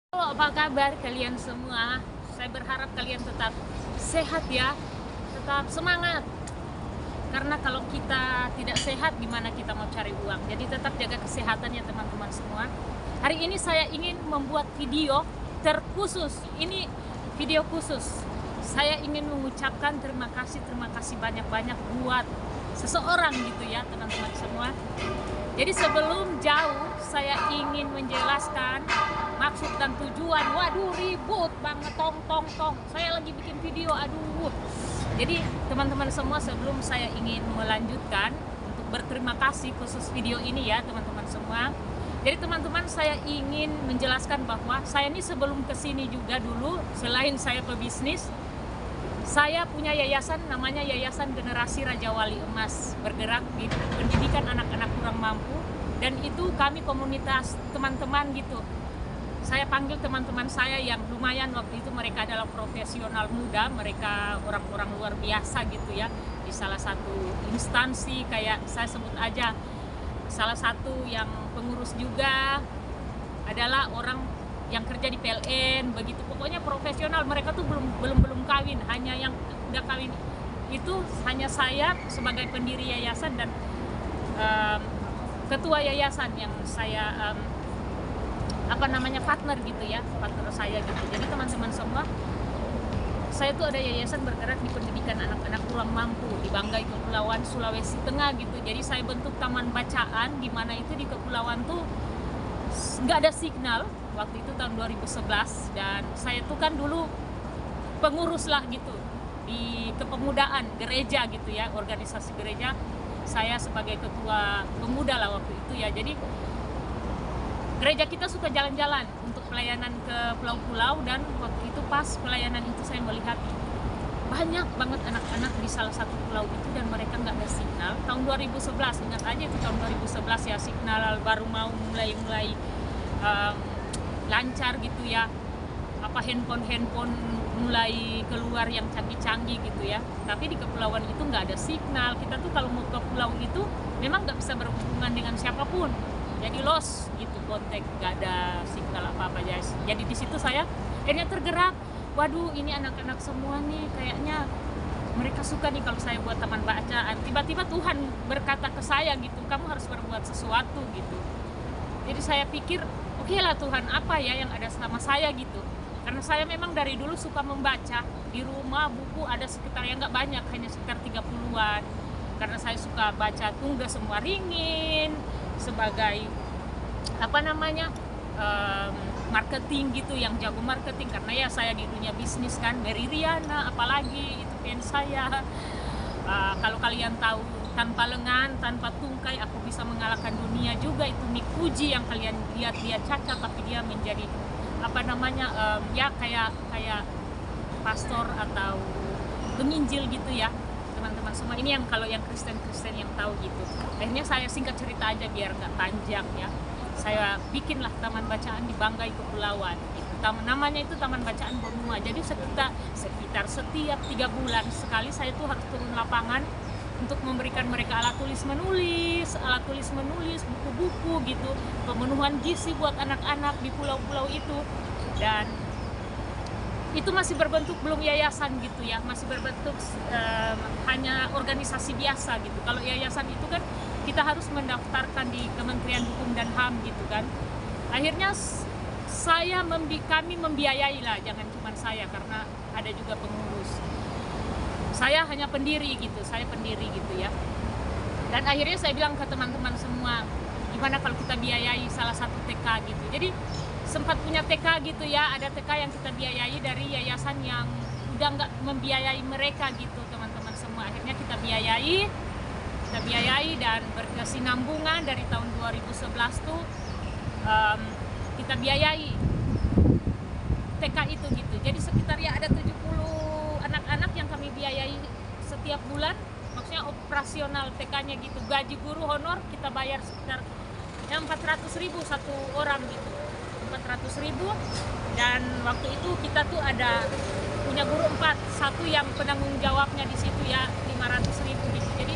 Halo, apa kabar kalian semua? Saya berharap kalian tetap sehat ya, tetap semangat. Karena kalau kita tidak sehat, gimana kita mau cari uang? Jadi tetap jaga kesehatan ya teman-teman semua. Hari ini saya ingin membuat video terkhusus. Ini video khusus. Saya ingin mengucapkan terima kasih banyak-banyak buat seseorang gitu ya teman-teman semua. Jadi sebelum jauh, saya ingin menjelaskan maksud dan tujuan. Waduh, ribut banget, tong. Saya lagi bikin video, aduh. Jadi teman-teman semua, sebelum saya ingin melanjutkan untuk berterima kasih khusus video ini ya teman-teman semua. Jadi teman-teman, saya ingin menjelaskan bahwa saya ini sebelum kesini juga dulu, selain saya pebisnis, saya punya yayasan namanya Yayasan Generasi Raja Wali Emas, bergerak di pendidikan anak-anak kurang mampu, dan itu kami komunitas teman-teman gitu. Saya panggil teman-teman saya yang lumayan waktu itu, mereka adalah profesional muda, mereka orang-orang luar biasa gitu ya, di salah satu instansi, kayak saya sebut aja salah satu yang pengurus juga adalah orang yang kerja di PLN, begitu pokoknya profesional. Mereka tuh belum kawin, hanya yang udah kawin itu hanya saya sebagai pendiri yayasan dan ketua yayasan yang saya partner gitu ya, partner saya gitu. Jadi teman-teman semua, saya tuh ada yayasan bergerak di pendidikan anak-anak kurang mampu di Banggai, Kepulauan Sulawesi Tengah gitu. Jadi saya bentuk taman bacaan di mana itu di kepulauan tuh nggak ada signal waktu itu tahun 2011, dan saya tuh kan dulu pengurus lah gitu di kepemudaan gereja gitu ya, organisasi gereja. Saya sebagai ketua pemuda lah waktu itu ya. Jadi gereja kita suka jalan-jalan untuk pelayanan ke pulau-pulau, dan waktu itu pas pelayanan itu saya melihat banyak banget anak-anak di salah satu pulau itu dan mereka nggak ada signal. Tahun 2011, ingat aja itu tahun 2011 ya, signal baru mau mulai lancar gitu ya, handphone mulai keluar yang canggih-canggih gitu ya. Tapi di kepulauan itu nggak ada signal. Kita tuh kalau mau ke pulau itu memang nggak bisa berhubungan dengan siapapun, jadi lost gitu, kontak, nggak ada signal apa-apa guys. Jadi di situ saya akhirnya tergerak, waduh ini anak-anak semua nih kayaknya mereka suka nih kalau saya buat taman bacaan. Tiba-tiba Tuhan berkata ke saya gitu, kamu harus berbuat sesuatu gitu. Jadi saya pikir, oke lah Tuhan, apa ya yang ada sama saya gitu. Karena saya memang dari dulu suka membaca. Di rumah buku ada sekitar, yang nggak banyak, hanya sekitar 30-an. Karena saya suka baca Tungga Semua Ringin, sebagai marketing gitu, yang jago marketing. Karena ya saya di dunia bisnis kan, Mary Riana apalagi, itu fans saya. Kalau kalian tahu Tanpa Lengan, Tanpa Tungkai, Aku Bisa Mengalahkan Dunia juga, itu Nick Fuji yang kalian lihat dia cacat tapi dia menjadi kayak pastor atau penginjil gitu ya teman-teman semua. Ini yang kalau yang Kristen yang tahu gitu. Akhirnya saya singkat cerita aja biar nggak panjang ya, saya bikinlah taman bacaan di Banggai Kepulauan gitu. Namanya itu Taman Bacaan Bonua. Jadi sekitar setiap 3 bulan sekali saya tuh harus turun lapangan untuk memberikan mereka alat tulis menulis, buku-buku gitu, pemenuhan gizi buat anak-anak di pulau-pulau itu. Dan itu masih berbentuk belum yayasan gitu ya, masih berbentuk hanya organisasi biasa gitu. Kalau yayasan itu kan kita harus mendaftarkan di Kementerian Hukum dan HAM gitu kan. Akhirnya kami membiayai lah, jangan cuma saya, karena ada juga pengurus. Saya hanya pendiri gitu ya. Dan akhirnya saya bilang ke teman-teman semua, gimana kalau kita biayai salah satu TK gitu. Jadi sempat punya TK gitu ya, ada TK yang kita biayai dari yayasan yang udah nggak membiayai mereka gitu teman-teman semua. Akhirnya kita biayai dan berkesinambungan dari tahun 2011 tuh kita biayai TK itu gitu. Jadi sekitar ya ada 70 anak-anak yang kami biayai setiap bulan, maksudnya operasional TK-nya gitu. Gaji guru honor kita bayar sekitar 400.000 satu orang gitu, 400.000. Dan waktu itu kita tuh ada punya guru 4, satu yang penanggung jawabnya di situ ya, 500.000 gitu. Jadi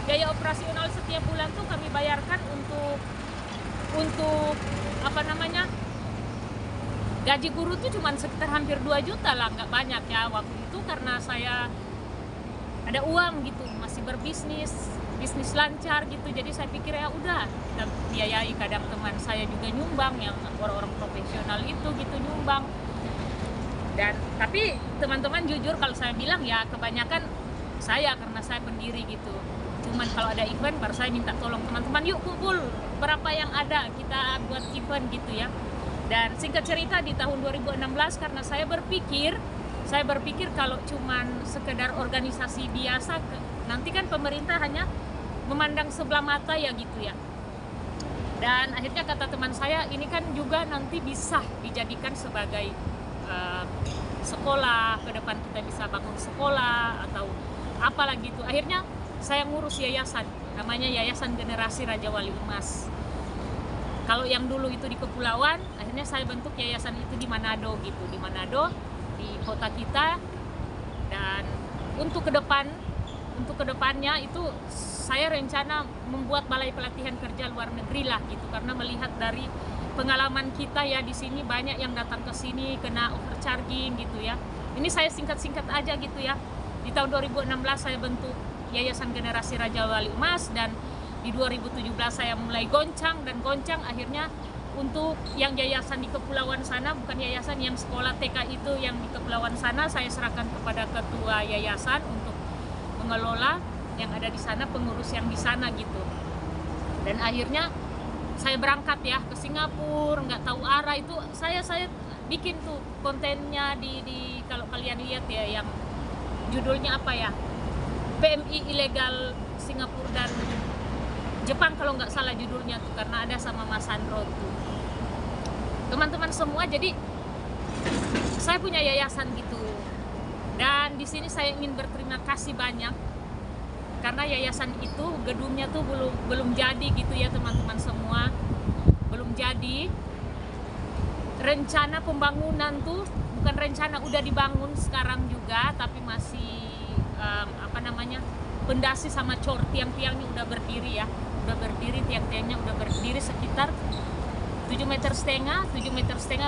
biaya operasional setiap bulan tuh kami bayarkan untuk gaji guru tuh cuma sekitar hampir 2 juta lah, nggak banyak ya waktu itu, karena saya ada uang gitu, masih bisnis lancar gitu. Jadi saya pikir ya udah kita biayai. Kadang teman saya juga nyumbang, yang orang-orang profesional itu gitu nyumbang. Dan tapi teman-teman jujur kalau saya bilang ya kebanyakan saya, karena saya pendiri gitu. Cuman kalau ada event baru saya minta tolong teman-teman, yuk kumpul berapa yang ada, kita buat event gitu ya. Dan singkat cerita di tahun 2016 karena saya berpikir kalau cuman sekedar organisasi biasa, nanti kan pemerintah hanya memandang sebelah mata ya gitu ya. Dan akhirnya kata teman saya, ini kan juga nanti bisa dijadikan sebagai sekolah, ke depan kita bisa bangun sekolah atau apalah gitu. Akhirnya saya ngurus yayasan, namanya Yayasan Generasi Raja Wali Emas. Kalau yang dulu itu di kepulauan, akhirnya saya bentuk yayasan itu di Manado gitu, di Manado, di kota kita. Dan untuk kedepannya itu saya rencana membuat balai pelatihan kerja luar negeri lah gitu, karena melihat dari pengalaman kita ya di sini banyak yang datang ke sini kena overcharging gitu ya. Ini saya singkat-singkat aja gitu ya. Di tahun 2016 saya bentuk Yayasan Generasi Raja Wali Emas, dan di 2017 saya mulai goncang akhirnya untuk yang yayasan di kepulauan sana, bukan yayasan yang sekolah TK itu yang di kepulauan sana, saya serahkan kepada ketua yayasan untuk mengelola yang ada di sana, pengurus yang di sana gitu. Dan akhirnya saya berangkat ya ke Singapura, nggak tahu arah itu. Saya bikin tuh kontennya di kalau kalian lihat ya, yang judulnya apa ya, PMI ilegal Singapura dan Jepang kalau nggak salah judulnya tuh, karena ada sama Mas Sandro tuh. Teman-teman semua, jadi saya punya yayasan gitu. Dan di sini saya ingin berterima kasih banyak, karena yayasan itu gedungnya tuh belum jadi gitu ya teman-teman semua, belum jadi. Rencana pembangunan tuh bukan rencana, udah dibangun sekarang juga, tapi masih pondasi sama cor, tiang-tiangnya udah berdiri ya, tiang-tiangnya udah berdiri sekitar 7,5 meter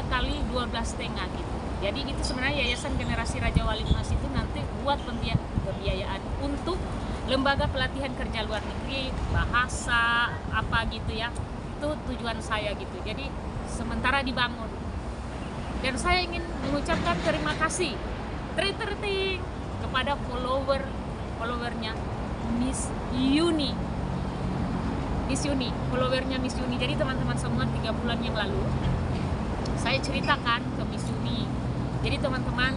kali 12,5 gitu. Jadi itu sebenarnya Yayasan Generasi Raja Wali Emas itu nanti buat pembiayaan untuk lembaga pelatihan kerja luar negeri, bahasa apa gitu ya. Itu tujuan saya gitu. Jadi sementara dibangun. Dan saya ingin mengucapkan terima kasih kepada followernya Miss Yuni, followernya Miss Yuni. Jadi teman-teman semua, 3 bulan yang lalu saya ceritakan ke Miss Yuni. Jadi teman-teman,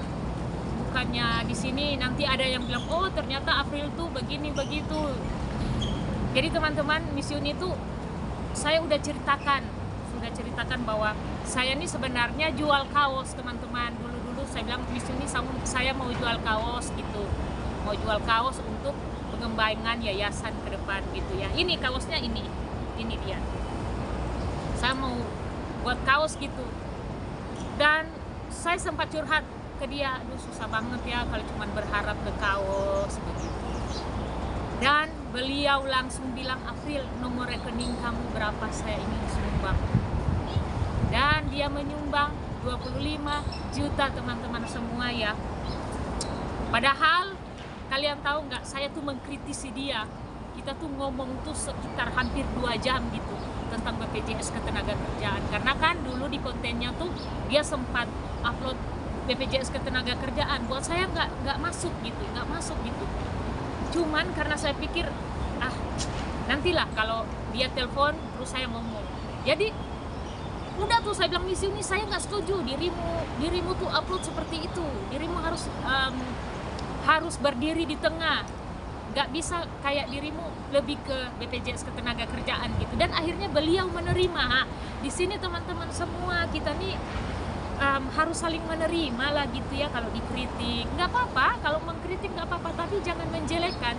bukannya di sini nanti ada yang bilang, oh ternyata April tuh begini begitu. Jadi teman-teman, Miss Yuni tuh saya udah ceritakan bahwa saya ini sebenarnya jual kaos teman-teman. Dulu saya bilang, Miss Yuni, saya mau jual kaos gitu, mau jual kaos untuk pengembangan yayasan ke depan gitu ya. Ini kaosnya, ini dia, saya mau buat kaos gitu. Dan saya sempat curhat ke dia, aduh susah banget ya kalau cuma berharap ke kaos begitu. Dan beliau langsung bilang, April, nomor rekening kamu berapa, saya ingin sumbang. Dan dia menyumbang 25 juta teman-teman semua ya. Padahal kalian tahu nggak, saya tuh mengkritisi dia. Kita tuh ngomong tuh sekitar hampir 2 jam gitu tentang BPJS Ketenagakerjaan. Karena kan dulu di kontennya tuh dia sempat upload BPJS Ketenagakerjaan. Buat saya nggak masuk gitu. Cuman karena saya pikir, nantilah kalau dia telepon terus saya ngomong. Jadi udah tuh saya bilang, Miss Yuni, saya nggak setuju dirimu tuh upload seperti itu. Dirimu harus berdiri di tengah, nggak bisa kayak dirimu lebih ke BPJS Ketenagakerjaan gitu. Dan akhirnya beliau menerima. Di sini teman-teman semua, kita nih harus saling menerima lah gitu ya. Kalau dikritik nggak apa-apa, kalau mengkritik nggak apa-apa, tapi jangan menjelekkan.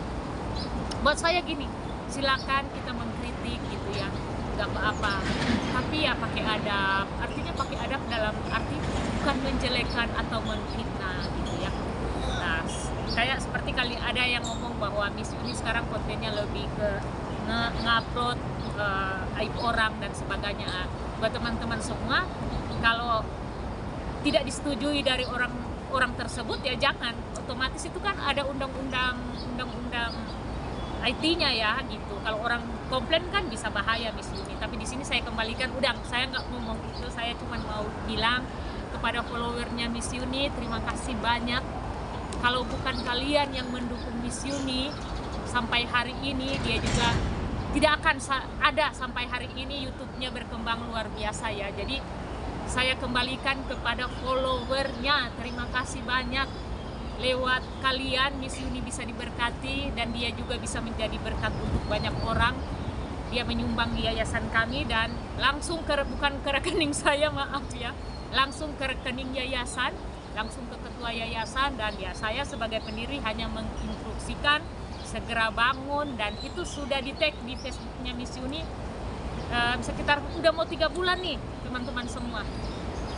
Buat saya gini, silakan kita mengkritik gitu ya, nggak apa-apa, tapi ya pakai adab. Artinya pakai adab dalam arti bukan menjelekkan atau menfitnah gitu ya. Nah, kayak seperti kali ada yang ngomong bahwa Miss Yuni sekarang kontennya lebih ke ngupload aib orang dan sebagainya. Buat teman-teman semua, kalau tidak disetujui dari orang tersebut, ya jangan. Otomatis itu kan ada undang-undang IT-nya ya gitu. Kalau orang komplain kan bisa bahaya Miss Yuni. Tapi di sini saya kembalikan, udah saya nggak ngomong itu, saya cuma mau bilang kepada followernya Miss Yuni, terima kasih banyak. Kalau bukan kalian yang mendukung Miss Yuni sampai hari ini, dia juga tidak akan ada sampai hari ini. YouTube-nya berkembang luar biasa ya. Jadi saya kembalikan kepada followernya, terima kasih banyak. Lewat kalian Miss Yuni bisa diberkati dan dia juga bisa menjadi berkat untuk banyak orang. Dia menyumbang di yayasan kami dan langsung bukan ke rekening saya, maaf ya, langsung ke rekening yayasan, langsung ke ketua yayasan, dan ya saya sebagai pendiri hanya menginstruksikan segera bangun, dan itu sudah di tag di Facebooknya Miss Yuni sekitar udah mau 3 bulan nih teman-teman semua.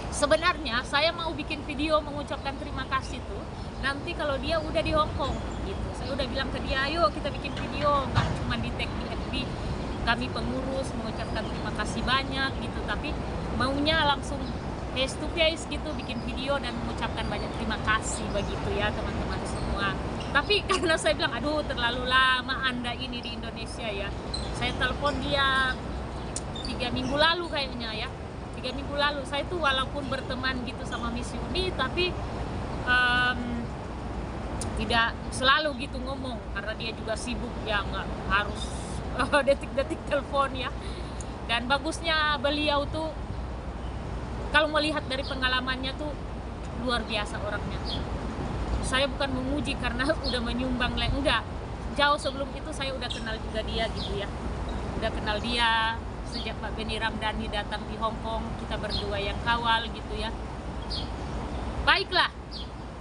Sebenarnya saya mau bikin video mengucapkan terima kasih tuh nanti kalau dia udah di Hong Kong gitu. Saya udah bilang ke dia, ayo kita bikin video, nggak cuma di tag di FB kami pengurus mengucapkan terima kasih banyak gitu, tapi maunya langsung face to face gitu, bikin video dan mengucapkan banyak terima kasih begitu ya teman-teman semua. Tapi karena saya bilang, aduh terlalu lama Anda ini di Indonesia ya, saya telepon dia 3 minggu lalu kayaknya ya, 3 minggu lalu. Saya tuh walaupun berteman gitu sama Miss Yuni, tapi tidak selalu gitu ngomong karena dia juga sibuk ya, nggak harus detik-detik telepon ya. Dan bagusnya beliau tuh kalau melihat dari pengalamannya tuh luar biasa orangnya. Saya bukan memuji karena udah menyumbang, enggak, jauh sebelum itu saya udah kenal juga dia gitu ya, udah kenal dia sejak Pak Benny Ramdhani datang di Hong Kong, kita berdua yang kawal gitu ya. Baiklah,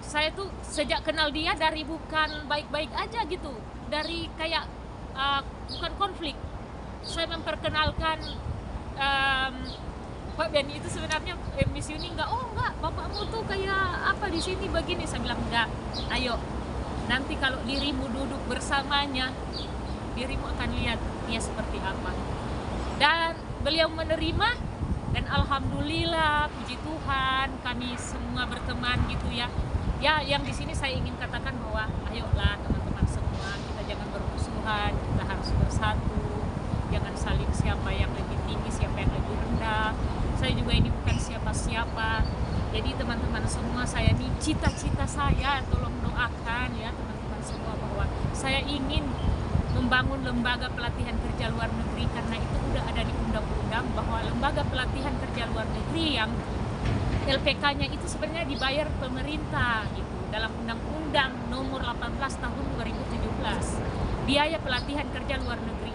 saya tuh sejak kenal dia dari bukan baik-baik aja gitu, dari kayak bukan konflik. Saya memperkenalkan Pak Benny itu sebenarnya Miss Yuni enggak bapakmu tuh kayak apa di sini begini. Saya bilang enggak, ayo nanti kalau dirimu duduk bersamanya, dirimu akan lihat dia seperti apa. Dan beliau menerima, dan alhamdulillah puji Tuhan kami semua berteman gitu ya. Ya, yang di sini saya ingin katakan bahwa ayolah teman-teman semua, kita jangan bermusuhan, kita harus bersatu, jangan saling siapa yang lebih tinggi, siapa yang lebih rendah. Saya juga ini bukan siapa-siapa. Jadi teman-teman semua, saya ini cita-cita saya, tolong doakan ya teman-teman semua, bahwa saya ingin membangun lembaga pelatihan kerja luar negeri, karena itu udah ada di undang-undang bahwa lembaga pelatihan kerja luar negeri yang LPK-nya itu sebenarnya dibayar pemerintah gitu, dalam Undang-Undang Nomor 18 Tahun 2017. Biaya pelatihan kerja luar negeri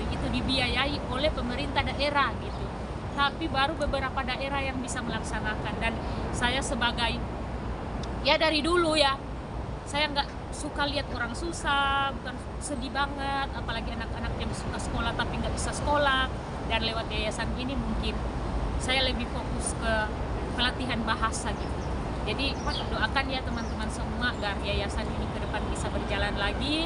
itu dibiayai oleh pemerintah daerah gitu. Tapi baru beberapa daerah yang bisa melaksanakan, dan saya sebagai ya dari dulu ya, saya nggak suka lihat orang susah, bukan sedih banget, apalagi anak-anak yang suka sekolah tapi nggak bisa sekolah. Dan lewat yayasan ini mungkin saya lebih fokus ke pelatihan bahasa gitu. Jadi doakan ya teman-teman semua agar yayasan ini ke depan bisa berjalan lagi.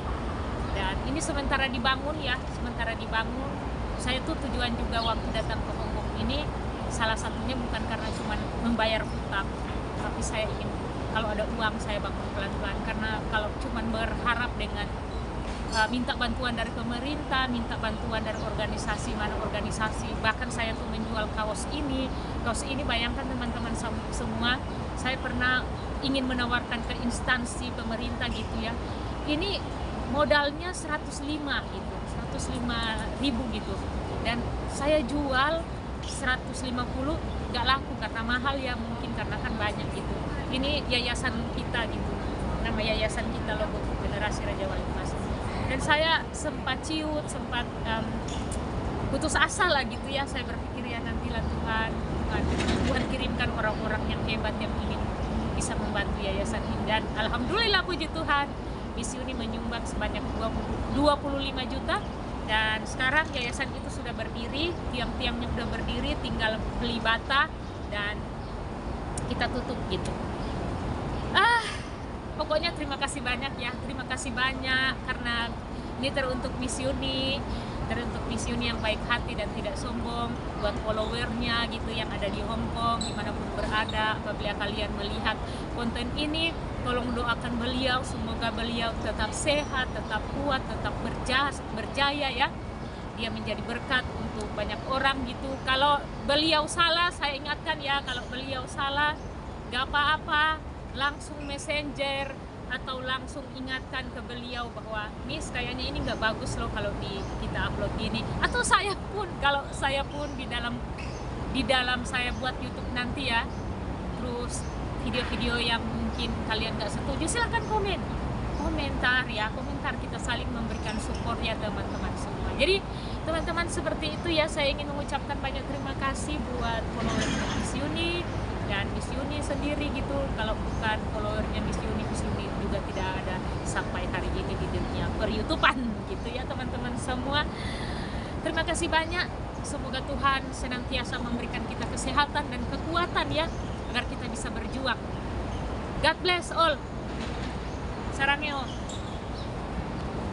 Dan ini sementara dibangun ya, sementara dibangun. Saya tuh tujuan juga waktu datang ke Hong Kong ini, salah satunya bukan karena cuma membayar hutang, tapi saya ingin kalau ada uang saya bangun pelan-pelan. Karena kalau cuma berharap dengan minta bantuan dari pemerintah, minta bantuan dari organisasi, mana organisasi, bahkan saya tuh menjual kaos ini bayangkan teman-teman semua, saya pernah ingin menawarkan ke instansi pemerintah gitu ya, ini modalnya 105 gitu, 105.000 gitu, dan saya jual 150, gak laku karena mahal ya, mungkin karena kan banyak gitu. Ini yayasan kita gitu, nama yayasan kita, logo Generasi Raja Wali Mas. Dan saya sempat ciut, sempat putus asa lah gitu ya. Saya berpikir ya nantilah Tuhan kirimkan orang-orang yang hebat yang ingin bisa membantu yayasan ini. Dan alhamdulillah puji Tuhan, Miss Yuni menyumbang sebanyak 25 juta. Dan sekarang yayasan itu sudah berdiri, tiang-tiangnya sudah berdiri, tinggal beli bata dan kita tutup gitu. Pokoknya terima kasih banyak ya, terima kasih banyak karena Ini teruntuk Miss Yuni yang baik hati dan tidak sombong, buat followernya gitu yang ada di Hong Kong, dimanapun berada. Apabila kalian melihat konten ini, tolong doakan beliau, semoga beliau tetap sehat, tetap kuat, tetap berjaya ya. Dia menjadi berkat untuk banyak orang gitu. Kalau beliau salah, saya ingatkan ya, kalau beliau salah, gak apa-apa, langsung messenger atau langsung ingatkan ke beliau bahwa Miss kayaknya ini nggak bagus loh kalau kita upload gini. Atau saya pun, kalau saya pun di dalam saya buat YouTube nanti ya, terus video-video yang mungkin kalian nggak setuju, silahkan komentar ya, komentar, kita saling memberikan support ya teman-teman semua. Jadi teman-teman seperti itu ya, saya ingin mengucapkan banyak terima kasih buat follower Miss Yuni dan Miss Yuni sendiri gitu. Kalau bukan followernya Miss Yuni juga tidak ada sampai hari ini di dunia per-YouTubean gitu ya teman-teman semua. Terima kasih banyak, semoga Tuhan senantiasa memberikan kita kesehatan dan kekuatan ya, agar kita bisa berjuang. God bless all. Sarangeo.